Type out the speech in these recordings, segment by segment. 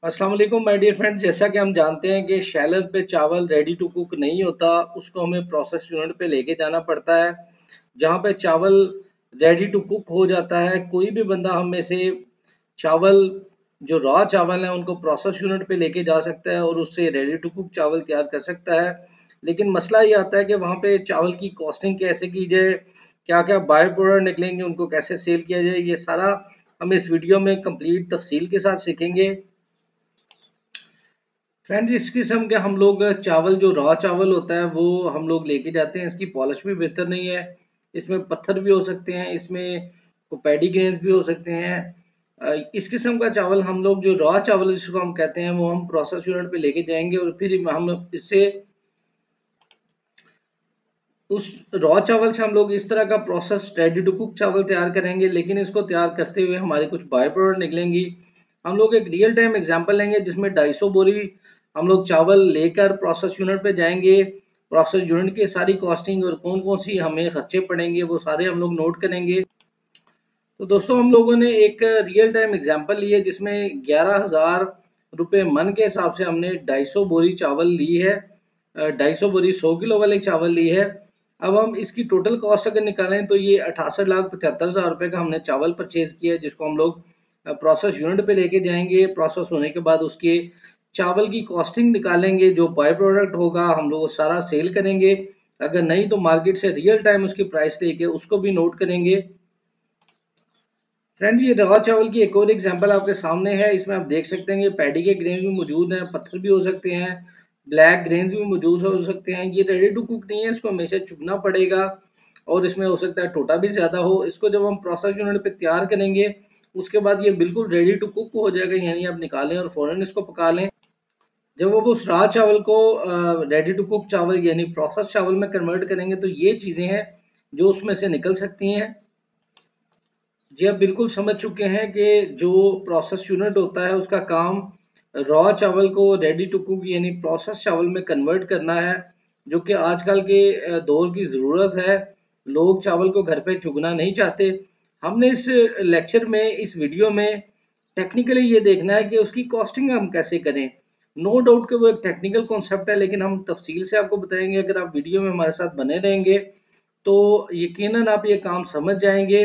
अस्सलाम वालेकुम my dear friends. जैसा कि हम जानते हैं कि शैलर पे चावल रेडी टू कुक नहीं होता, उसको हमें प्रोसेस यूनिट पे लेके जाना पड़ता है जहाँ पे चावल रेडी टू कुक हो जाता है। कोई भी बंदा हम में से चावल जो रॉ चावल हैं उनको प्रोसेस यूनिट पे लेके जा सकता है और उससे रेडी टू कुक चावल तैयार कर सकता है। लेकिन मसला ये आता है कि वहाँ पे चावल की कॉस्टिंग कैसे की जाए, क्या क्या बाय प्रोडक्ट निकलेंगे, उनको कैसे सेल किया जाए, ये सारा हम इस वीडियो में कंप्लीट तफसील के साथ सीखेंगे। फ्रेंड्स, इस किस्म के हम लोग चावल जो रॉ चावल होता है वो हम लोग लेके जाते हैं। इसकी पॉलिश भी बेहतर नहीं है, इसमें पत्थर भी हो सकते हैं, इसमें पैडी ग्रेन्स भी हो सकते हैं। इस किस्म का चावल हम लोग जो रॉ चावल जिसको हम कहते हैं वो हम प्रोसेस यूनिट पे लेके जाएंगे और फिर हम इससे उस रॉ चावल से हम लोग इस तरह का प्रोसेस रेडी टू कुक चावल तैयार करेंगे। लेकिन इसको तैयार करते हुए हमारे कुछ बाय प्रोडक्ट निकलेंगी। हम लोग एक रियल टाइम एग्जांपल लेंगे जिसमें 250 बोरी हम लोग चावल लेकर प्रोसेस यूनिट पे जाएंगे। प्रोसेस यूनिट की सारी कॉस्टिंग और कौन कौन सी हमें खर्चे पड़ेंगे वो सारे हम लोग नोट करेंगे। तो दोस्तों, हम लोगों ने एक रियल टाइम एग्जांपल ली है जिसमें 11,000 रुपये मन के हिसाब से हमने 250 बोरी चावल ली है। 250 बोरी 100 किलो वाली चावल ली है। अब हम इसकी टोटल कॉस्ट अगर निकालें तो ये 68,75,000 रुपये का हमने चावल परचेज किया है, जिसको हम लोग प्रोसेस यूनिट पे लेके जाएंगे। प्रोसेस होने के बाद उसके चावल की कॉस्टिंग निकालेंगे, जो बाय प्रोडक्ट होगा हम लोग सारा सेल करेंगे। अगर नहीं तो मार्केट से रियल टाइम उसकी प्राइस लेके उसको भी नोट करेंगे। फ्रेंड्स, ये रवा चावल की एक और एग्जांपल आपके सामने है। इसमें आप देख सकते हैं कि पैडी के ग्रेन्स भी मौजूद हैं, पत्थर भी हो सकते हैं, ब्लैक ग्रेन्स भी मौजूद हो सकते हैं। ये रेडी टू कुक नहीं है, इसको हमेशा चुगना पड़ेगा और इसमें हो सकता है टोटा भी ज़्यादा हो। इसको जब हम प्रोसेस यूनिट पे तैयार करेंगे उसके बाद ये बिल्कुल रेडी टू कुक हो जाएगा, यानी आप निकालें और फ़ौरन इसको पका लें। जब वो उस राह चावल को रेडी टू कुक चावल यानी प्रोसेस चावल में कन्वर्ट करेंगे तो ये चीज़ें हैं जो उसमें से निकल सकती हैं। जी, आप बिल्कुल समझ चुके हैं कि जो प्रोसेस यूनिट होता है उसका काम रॉ चावल को रेडी टू कुक यानी प्रोसेस चावल में कन्वर्ट करना है, जो कि आजकल के दौर की ज़रूरत है। लोग चावल को घर पे चुगना नहीं चाहते। हमने इस लेक्चर में, इस वीडियो में टेक्निकली ये देखना है कि उसकी कॉस्टिंग हम कैसे करें। नो डाउट कि वो एक टेक्निकल कॉन्सेप्ट है, लेकिन हम तफसील से आपको बताएंगे। अगर आप वीडियो में हमारे साथ बने रहेंगे तो यकीनन आप ये काम समझ जाएंगे।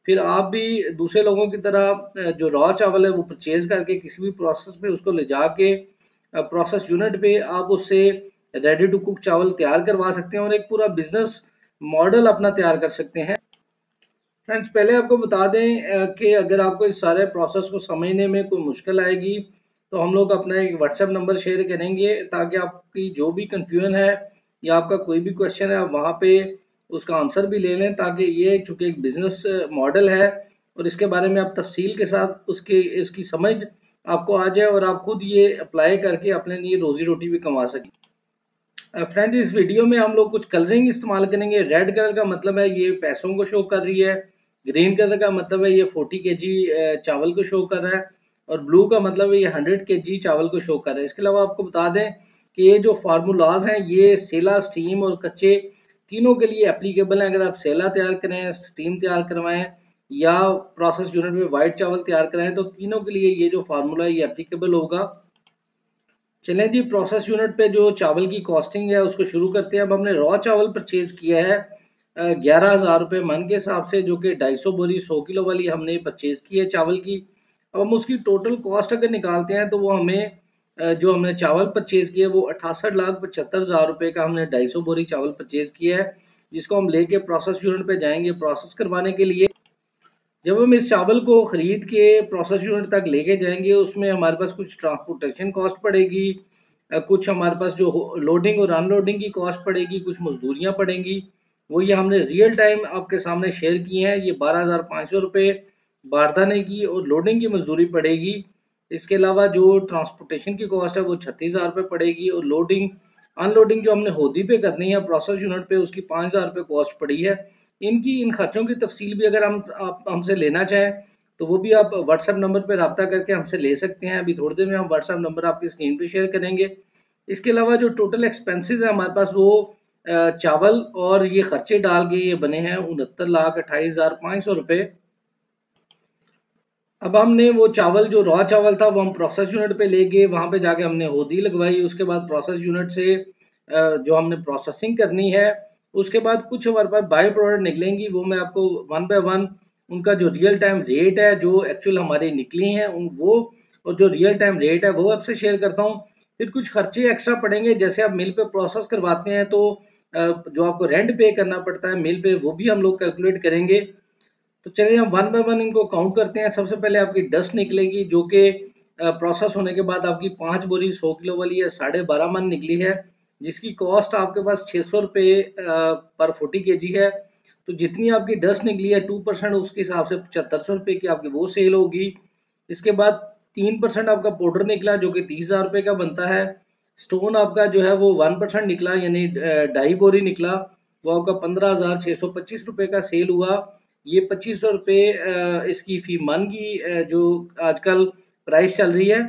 फिर आप भी दूसरे लोगों की तरह जो रॉ चावल है वो परचेज करके किसी भी प्रोसेस पे उसको ले जाके प्रोसेस यूनिट पे आप उससे रेडी टू कुक चावल तैयार करवा सकते हैं और एक पूरा बिजनेस मॉडल अपना तैयार कर सकते हैं। फ्रेंड्स, पहले आपको बता दें कि अगर आपको इस सारे प्रोसेस को समझने में कोई मुश्किल आएगी तो हम लोग अपना एक व्हाट्सएप नंबर शेयर करेंगे ताकि आपकी जो भी कंफ्यूजन है या आपका कोई भी क्वेश्चन है आप वहाँ पे उसका आंसर भी ले लें, ताकि ये चूंकि एक बिजनेस मॉडल है और इसके बारे में आप तफसील के साथ उसके इसकी समझ आपको आ जाए और आप खुद ये अप्लाई करके अपने लिए रोजी रोटी भी कमा सकें। फ्रेंड्स, इस वीडियो में हम लोग कुछ कलरिंग इस्तेमाल करेंगे। रेड कलर का मतलब है ये पैसों को शो कर रही है, ग्रीन कलर का मतलब है ये 40 केजी चावल को शो कर रहा है और ब्लू का मतलब है ये 100 केजी चावल को शो कर रहा है। इसके अलावा आपको बता दें कि ये जो फार्मूलाज हैं ये सेला, स्टीम और कच्चे तीनों के लिए एप्लीकेबल हैं। अगर आप सेला तैयार करें, स्टीम तैयार करवाएं या प्रोसेस यूनिट में वाइट चावल तैयार कराएं तो तीनों के लिए ये जो फार्मूला है ये एप्लीकेबल होगा। चलें जी, प्रोसेस यूनिट पे जो चावल की कॉस्टिंग है उसको शुरू करते हैं। अब हमने रॉ चावल परचेज किया है 11,000 रुपये मन के हिसाब से, जो कि 250 बोरी 100 किलो वाली हमने परचेज की है चावल की। अब हम उसकी टोटल कॉस्ट अगर निकालते हैं तो वो हमें जो हमने चावल परचेज किया है वो 68,75,000 रुपये का हमने 250 बोरी चावल परचेज किया है, जिसको हम लेके प्रोसेस यूनिट पे जाएंगे प्रोसेस करवाने के लिए। जब हम इस चावल को खरीद के प्रोसेस यूनिट तक लेके जाएंगे उसमें हमारे पास कुछ ट्रांसपोर्टेशन कॉस्ट पड़ेगी, कुछ हमारे पास जो लोडिंग और अनलोडिंग की कॉस्ट पड़ेगी, कुछ मजदूरियां पड़ेंगी। वो ये हमने रियल टाइम आपके सामने शेयर किए हैं। ये 12,500 रुपये बारदाने की और लोडिंग की मजदूरी पड़ेगी। इसके अलावा जो ट्रांसपोर्टेशन की कॉस्ट है वो 36,000 रुपये पड़ेगी और लोडिंग अनलोडिंग जो हमने होदी पे करनी है प्रोसेस यूनिट पे उसकी 5,000 रुपये कॉस्ट पड़ी है। इन खर्चों की तफसील भी अगर हम आप हमसे लेना चाहें तो वो भी आप व्हाट्सएप नंबर पर रब्ता करके हमसे ले सकते हैं। अभी थोड़ी देर में हम व्हाट्सएप नंबर आपकी स्क्रीन पे शेयर करेंगे। इसके अलावा जो टोटल एक्सपेंसेस है हमारे पास वो चावल और ये खर्चे डाल के ये बने हैं 69,28,500 रुपये। अब हमने वो चावल जो रॉ चावल था वो हम प्रोसेस यूनिट पे ले गए, वहाँ पे जाके हमने होदी लगवाई। उसके बाद प्रोसेस यूनिट से जो हमने प्रोसेसिंग करनी है, उसके बाद कुछ हमारे पास बाय प्रोडक्ट निकलेंगी, वो मैं आपको वन बाय वन उनका जो रियल टाइम रेट है जो एक्चुअल हमारी निकली हैं उन वो, और जो रियल टाइम रेट है वो आपसे शेयर करता हूँ। फिर कुछ खर्चे एक्स्ट्रा पड़ेंगे, जैसे आप मिल पे प्रोसेस करवाते हैं तो जो आपको रेंट पे करना पड़ता है मिल पे, वो भी हम लोग कैलकुलेट करेंगे। तो चलिए हम वन बाय वन इनको काउंट करते हैं। सबसे पहले आपकी डस्ट निकलेगी, जो कि प्रोसेस होने के बाद आपकी 5 बोरी 100 किलो वाली है, 12.5 मन निकली है, जिसकी कॉस्ट आपके पास 600 रुपये पर 40 kg है। तो जितनी आपकी डस्ट निकली है 2% उसके हिसाब से 7500 रुपये की आपकी वो सेल होगी। इसके बाद 3% आपका पाउडर निकला जो कि 30,000 रुपये का बनता है। स्टोन आपका जो है वो 1% निकला, यानी 2.5 बोरी निकला, वो आपका 15,625 रुपये का सेल हुआ। ये 2500 रुपये इसकी फी मन की जो आजकल प्राइस चल रही है।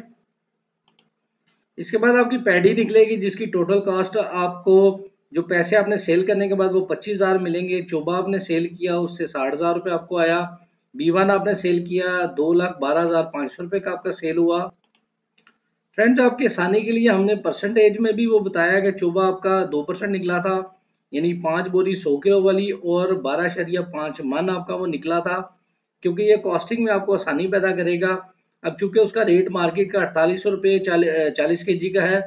इसके बाद आपकी पैडी निकलेगी, जिसकी टोटल कॉस्ट आपको, जो पैसे आपने सेल करने के बाद वो 25,000 मिलेंगे। चोबा आपने सेल किया उससे 60,000 रुपये आपको आया। B1 आपने सेल किया 2,12,500 रुपये का आपका सेल हुआ। फ्रेंड्स आपकी आसानी के लिए हमने परसेंटेज में भी वो बताया कि चोबा आपका 2% निकला था, यानी 5 बोरी 100 किलो वाली, और 12.5 मन आपका वो निकला था, क्योंकि ये कॉस्टिंग में आपको आसानी पैदा करेगा। अब चूंकि उसका रेट मार्केट का 4800 रुपये 40 kg का है,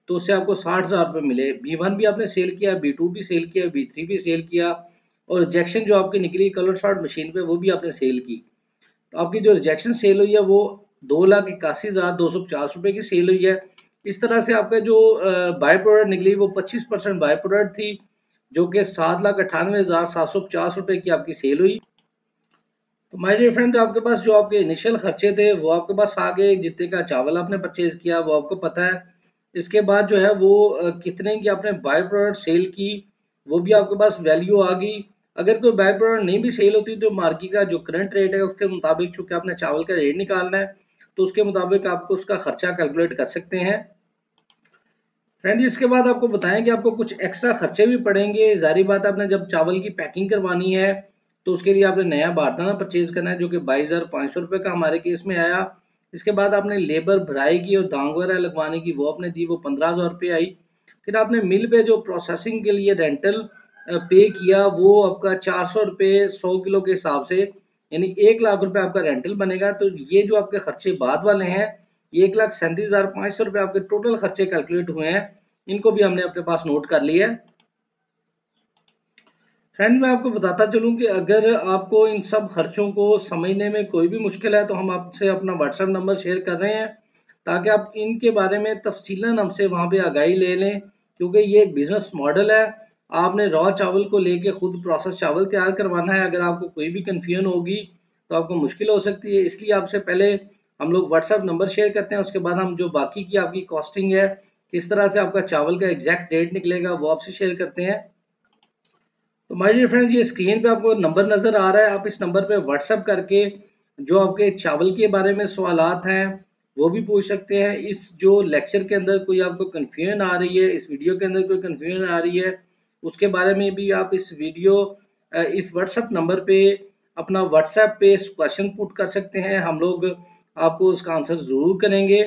तो उससे आपको 60,000 रुपये मिले। B1 भी आपने सेल किया, B2 भी सेल किया, B3 भी सेल किया, और रिजेक्शन जो आपकी निकली कलर शॉर्ट मशीन पे वो भी आपने सेल की। तो आपकी जो रिजेक्शन सेल हुई है वो 2,81,250 रुपये की सेल हुई है। इस तरह से आपका जो बाय प्रोडक्ट निकली वो 25% बाय प्रोडक्ट थी, जो कि 7,98,750 रुपये की आपकी सेल हुई। तो माय डियर फ्रेंड, आपके पास जो आपके इनिशियल खर्चे थे वो आपके पास आ गए, जितने का चावल आपने परचेज किया वो आपको पता है। इसके बाद जो है वो कितने की आपने बाय प्रोडक्ट सेल की वो भी आपके पास वैल्यू आ गई। अगर कोई बाय प्रोडक्ट नहीं भी सेल होती तो मार्केट का जो करंट रेट है उसके मुताबिक, चूंकि आपने चावल का रेट निकालना है, तो उसके मुताबिक आपको उसका खर्चा कैलकुलेट कर सकते हैं। फ्रेंड इसके बाद आपको बताएं कि आपको कुछ एक्स्ट्रा खर्चे भी पड़ेंगे। जारी बात है, आपने जब चावल की पैकिंग करवानी है तो उसके लिए आपने नया बारदाना परचेज करना है, जो कि 22,500 रुपये का हमारे केस में आया। इसके बाद आपने लेबर भराई की और दांग वगैरह लगवाने की वो आपने दी, वो 15,000 रुपये आई। फिर आपने मिल पे जो प्रोसेसिंग के लिए रेंटल पे किया वो आपका 400 रुपये 100 किलो के हिसाब से, यानी 1,00,000 रुपये आपका रेंटल बनेगा। तो ये जो आपके खर्चे बाद वाले हैं, 1,37,500 रुपये आपके टोटल खर्चे कैलकुलेट हुए हैं। इनको भी हमने अपने पास नोट कर लिया है। फ्रेंड मैं आपको बताता चलूं कि अगर आपको इन सब खर्चों को समझने में कोई भी मुश्किल है तो हम आपसे अपना व्हाट्सएप नंबर शेयर कर रहे हैं, ताकि आप इनके बारे में तफसीलन हमसे वहाँ पे आगाही ले लें, क्योंकि ये एक बिजनेस मॉडल है। आपने रॉ चावल को लेके खुद प्रोसेस चावल तैयार करवाना है। अगर आपको कोई भी कन्फ्यूजन होगी तो आपको मुश्किल हो सकती है, इसलिए आपसे पहले हम लोग व्हाट्सएप नंबर शेयर करते हैं, उसके बाद हम जो बाकी की आपकी कॉस्टिंग है, किस तरह से आपका चावल का एग्जैक्ट रेट निकलेगा, वो आपसे शेयर करते हैं। तो माय डियर फ्रेंड्स, ये स्क्रीन पे आपको नंबर नज़र आ रहा है, आप इस नंबर पे व्हाट्सएप करके जो आपके चावल के बारे में सवालात हैं वो भी पूछ सकते हैं। इस जो लेक्चर के अंदर कोई आपको कन्फ्यूजन आ रही है, इस वीडियो के अंदर कोई कन्फ्यूजन आ रही है, उसके बारे में भी आप इस व्हाट्सएप नंबर पे अपना व्हाट्सएप पे क्वेश्चन पुट कर सकते हैं। हम लोग आपको उसका आंसर ज़रूर करेंगे।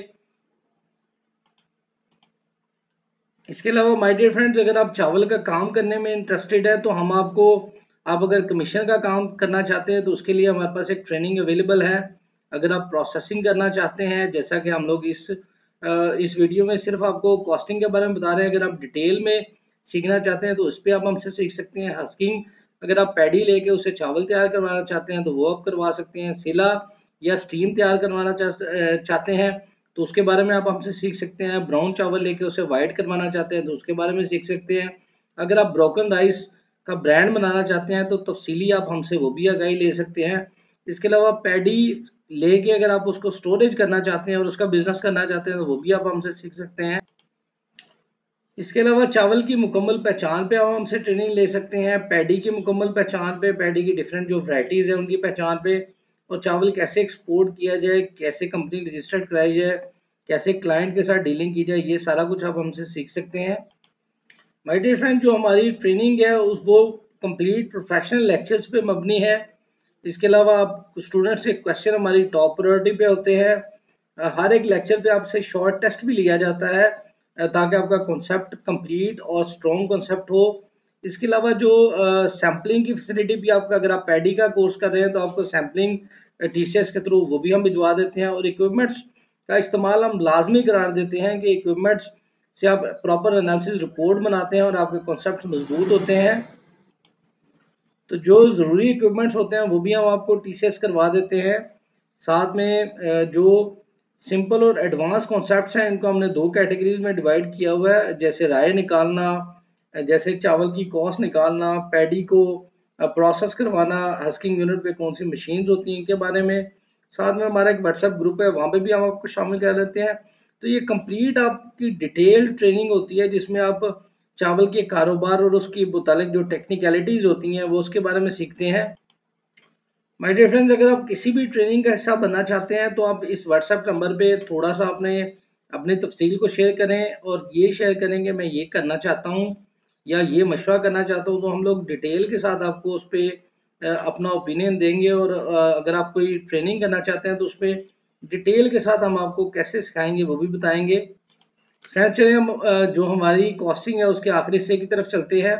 इसके अलावा माय डियर फ्रेंड्स, अगर आप चावल का काम करने में इंटरेस्टेड है तो हम आपको, आप अगर कमीशन का काम करना चाहते हैं तो उसके लिए हमारे पास एक ट्रेनिंग अवेलेबल है। अगर आप प्रोसेसिंग करना चाहते हैं, जैसा कि हम लोग इस वीडियो में सिर्फ आपको कॉस्टिंग के बारे में बता रहे हैं, अगर आप डिटेल में सीखना चाहते हैं तो उस पर आप हमसे सीख सकते हैं। हस्किंग, अगर आप पैडी लेके उसे चावल तैयार करवाना चाहते हैं तो वो आप करवा सकते हैं। सिला या स्टीम तैयार करवाना चाहते हैं तो उसके बारे में आप हमसे सीख सकते हैं। ब्राउन चावल लेके उसे वाइट करवाना चाहते हैं तो उसके बारे में सीख सकते हैं। अगर आप ब्रोकन राइस का ब्रांड बनाना चाहते हैं तो तफसीली आप हमसे वो भी आगाही ले सकते हैं। इसके अलावा पैडी लेके अगर आप उसको स्टोरेज करना चाहते हैं और उसका बिजनेस करना चाहते हैं तो वो भी आप हमसे सीख सकते हैं। इसके अलावा चावल की मुकम्मल पहचान पे आप हमसे ट्रेनिंग ले सकते हैं। पैडी की मुकम्मल पहचान पे, पैडी की डिफरेंट जो वैरायटीज़ है उनकी पहचान पे, और चावल कैसे एक्सपोर्ट किया जाए, कैसे कंपनी रजिस्टर्ड कराई जाए, कैसे क्लाइंट के साथ डीलिंग की जाए, ये सारा कुछ आप हमसे सीख सकते हैं। माय डियर फ्रेंड, जो हमारी ट्रेनिंग है उस वो कंप्लीट प्रोफेशनल लेक्चर्स पे मबनी है। इसके अलावा आप स्टूडेंट्स के क्वेश्चन हमारी टॉप प्रायोरिटी पे होते हैं। हर एक लेक्चर पे आपसे शॉर्ट टेस्ट भी लिया जाता है ताकि आपका कॉन्सेप्ट कंप्लीट और स्ट्रॉन्ग कॉन्सेप्ट हो। इसके अलावा जो सैम्पलिंग की फैसिलिटी भी आपका, अगर आप पैडी का कोर्स कर रहे हैं तो आपको सैम्पलिंग टीसीएस के थ्रू वो भी हम भिजवा देते हैं, और इक्विपमेंट्स का इस्तेमाल हम लाजमी करार देते हैं कि इक्विपमेंट्स से आप प्रॉपर एनालिसिस रिपोर्ट बनाते हैं और आपके कॉन्सेप्ट मजबूत होते हैं। तो जो ज़रूरी इक्विपमेंट्स होते हैं वो भी हम आपको टीसीएस करवा देते हैं। साथ में जो सिंपल और एडवांस कॉन्सेप्ट्स हैं इनको हमने दो कैटेगरीज में डिवाइड किया हुआ है, जैसे राय निकालना, जैसे चावल की कॉस्ट निकालना, पैडी को प्रोसेस करवाना, हस्किंग यूनिट पे कौन सी मशीन्स होती हैं इनके बारे में। साथ में हमारा एक व्हाट्सएप ग्रुप है, वहाँ पे भी हम आपको शामिल कर लेते हैं। तो ये कंप्लीट आपकी डिटेल्ड ट्रेनिंग होती है जिसमें आप चावल के कारोबार और उसकी मुतालिक जो टेक्निकलिटीज होती हैं वो उसके बारे में सीखते हैं। माय डियर फ्रेंड्स, अगर आप किसी भी ट्रेनिंग का हिस्सा बनना चाहते हैं तो आप इस व्हाट्सएप नंबर पे थोड़ा सा अपने तफसील को शेयर करें और ये शेयर करेंगे मैं ये करना चाहता हूँ या ये मशवरा करना चाहता हूँ, तो हम लोग डिटेल के साथ आपको उस पर अपना ओपिनियन देंगे। और अगर आप कोई ट्रेनिंग करना चाहते हैं तो उस पर डिटेल के साथ हम आपको कैसे सिखाएंगे वो भी बताएंगे। फ्रेंड्स, चलिए हम जो हमारी कॉस्टिंग है उसके आखिरी हिस्से की तरफ चलते हैं।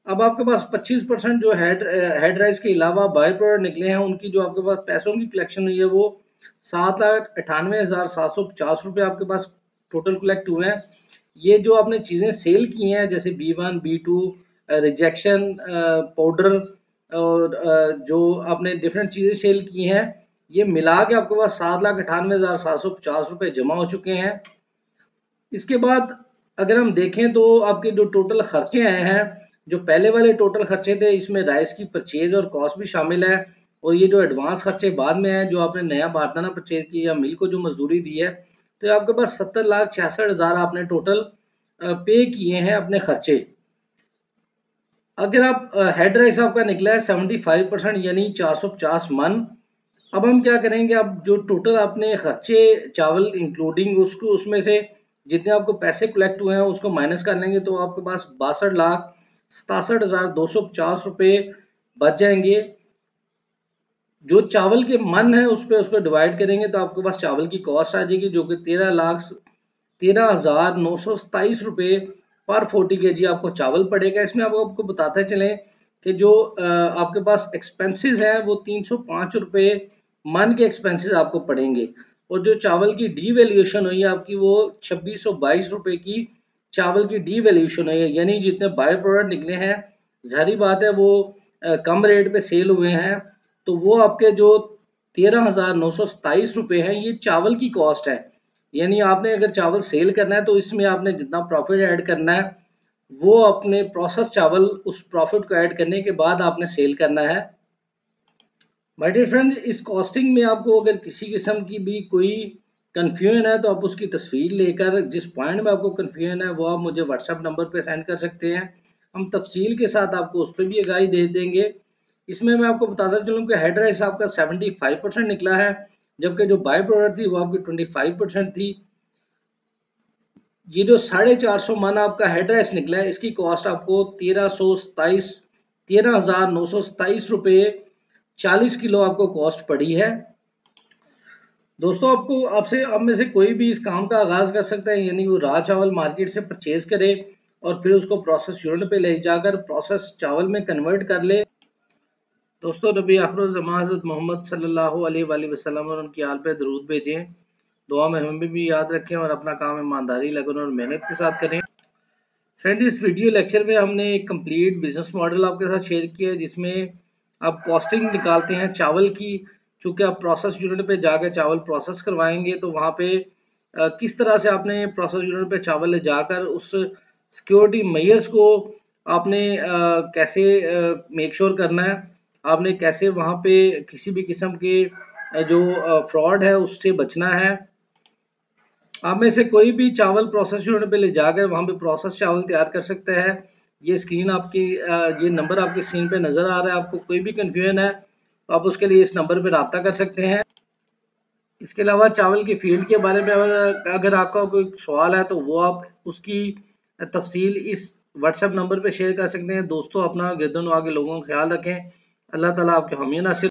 अब आपके पास 25% जो हेड राइस के अलावा बाय प्रोडक्ट निकले हैं, उनकी जो आपके पास पैसों की कलेक्शन हुई है वो 7,98,750 रुपये आपके पास टोटल कलेक्ट हुए हैं। ये जो आपने चीज़ें सेल की हैं जैसे B1 B2 रिजेक्शन पाउडर और जो आपने डिफरेंट चीज़ें सेल की हैं, ये मिला के आपके पास 7,98,750 रुपये जमा हो चुके हैं। इसके बाद अगर हम देखें तो आपके जो टोटल खर्चे आए हैं, जो पहले वाले टोटल खर्चे थे इसमें राइस की परचेज और कॉस्ट भी शामिल है, और ये जो एडवांस खर्चे बाद में है जो आपने नया बारदाना परचेज किया या मिल को जो मजदूरी दी है, तो आपके पास 70,66,000 आपने टोटल पे किए हैं अपने खर्चे। अगर आप हेड राइस आपका निकला है 75% यानी 450 मन। अब हम क्या करेंगे, अब जो टोटल आपने खर्चे चावल इंक्लूडिंग उसको उसमें से जितने आपको पैसे कलेक्ट हुए हैं उसको माइनस कर लेंगे तो आपके पास 62,67,250 रुपये बच जाएंगे। जो चावल के मन है उस पर उसको डिवाइड करेंगे तो आपके पास चावल की कॉस्ट आ जाएगी जो कि 13,13,927 रुपये पर 40 kg आपको चावल पड़ेगा। इसमें आपको बताते चलें कि जो आपके पास एक्सपेंसेस हैं वो 305 रुपये मन के एक्सपेंसेस आपको पड़ेंगे, और जो चावल की डी वैल्यूएशन हुई है आपकी वो 2622 रुपये की चावल की डी वैल्यूएशन हुई है, यानी जितने बाय प्रोडक्ट निकले हैं जाहिर बात है वो कम रेट पे सेल हुए हैं, तो वो आपके जो 13,927 रुपये हैं ये चावल की कॉस्ट है। यानी आपने अगर चावल सेल करना है तो इसमें आपने जितना प्रॉफिट ऐड करना है वो अपने प्रोसेस चावल उस प्रॉफिट को ऐड करने के बाद आपने सेल करना है। माय डियर फ्रेंड, इस कॉस्टिंग में आपको अगर किसी किस्म की भी कोई कंफ्यूजन है तो आप उसकी तस्वीर लेकर जिस पॉइंट में आपको कंफ्यूजन है वो आप मुझे व्हाट्सएप नंबर पे सेंड कर सकते हैं, हम तफसील के साथ आपको उस पर भी आगाही दे देंगे। इसमें मैं आपको बताता चलूँ कि हेड राइस आपका 75% निकला है, जबकि जो बाय प्रोडक्ट थी वो आपकी 25% थी। ये जो 450 मन आपका हेड राइस निकला है इसकी कॉस्ट आपको 13,927 रुपये 40 किलो आपको कॉस्ट पड़ी है। दोस्तों, आपको आपसे अब में से कोई भी इस काम का आगाज कर सकता है, यानी वो राह चावल मार्केट से परचेज करे और फिर उसको प्रोसेस यूनिट पे ले जाकर प्रोसेस चावल में कन्वर्ट कर ले। दोस्तों, नबी आखिर ज़मां हज़रत मोहम्मद सल्लल्लाहु अलैहि वसल्लम और उनकी आल पे दरूद भेजें, दुआ में हमें भी याद रखें और अपना काम ईमानदारी, लगन और मेहनत के साथ करें। फ्रेंड, इस वीडियो लेक्चर में हमने एक कंप्लीट बिजनेस मॉडल आपके साथ शेयर किया है जिसमें आप कॉस्टिंग निकालते हैं चावल की। चूँकि आप प्रोसेस यूनिट पे जाकर चावल प्रोसेस करवाएंगे तो वहाँ पे किस तरह से आपने प्रोसेस यूनिट पे चावल ले जाकर उस सिक्योरिटी मेजर्स को आपने कैसे मेक श्योर करना है, आपने कैसे वहाँ पे किसी भी किस्म के जो फ्रॉड है उससे बचना है। आप में से कोई भी चावल प्रोसेस यूनिट पे ले जाकर वहाँ पे प्रोसेस चावल तैयार कर सकता है। ये स्क्रीन आपकी ये नंबर आपकी स्क्रीन पे नज़र आ रहा है। आपको कोई भी कंफ्यूजन है तो आप उसके लिए इस नंबर पे रब्ता कर सकते हैं। इसके अलावा चावल की फील्ड के बारे में अगर आपका कोई सवाल है तो वो आप उसकी तफसील इस व्हाट्सएप नंबर पे शेयर कर सकते हैं। दोस्तों, अपना गिरदनवा के लोगों का ख्याल रखें। अल्लाह ताला आपके हामी नासिर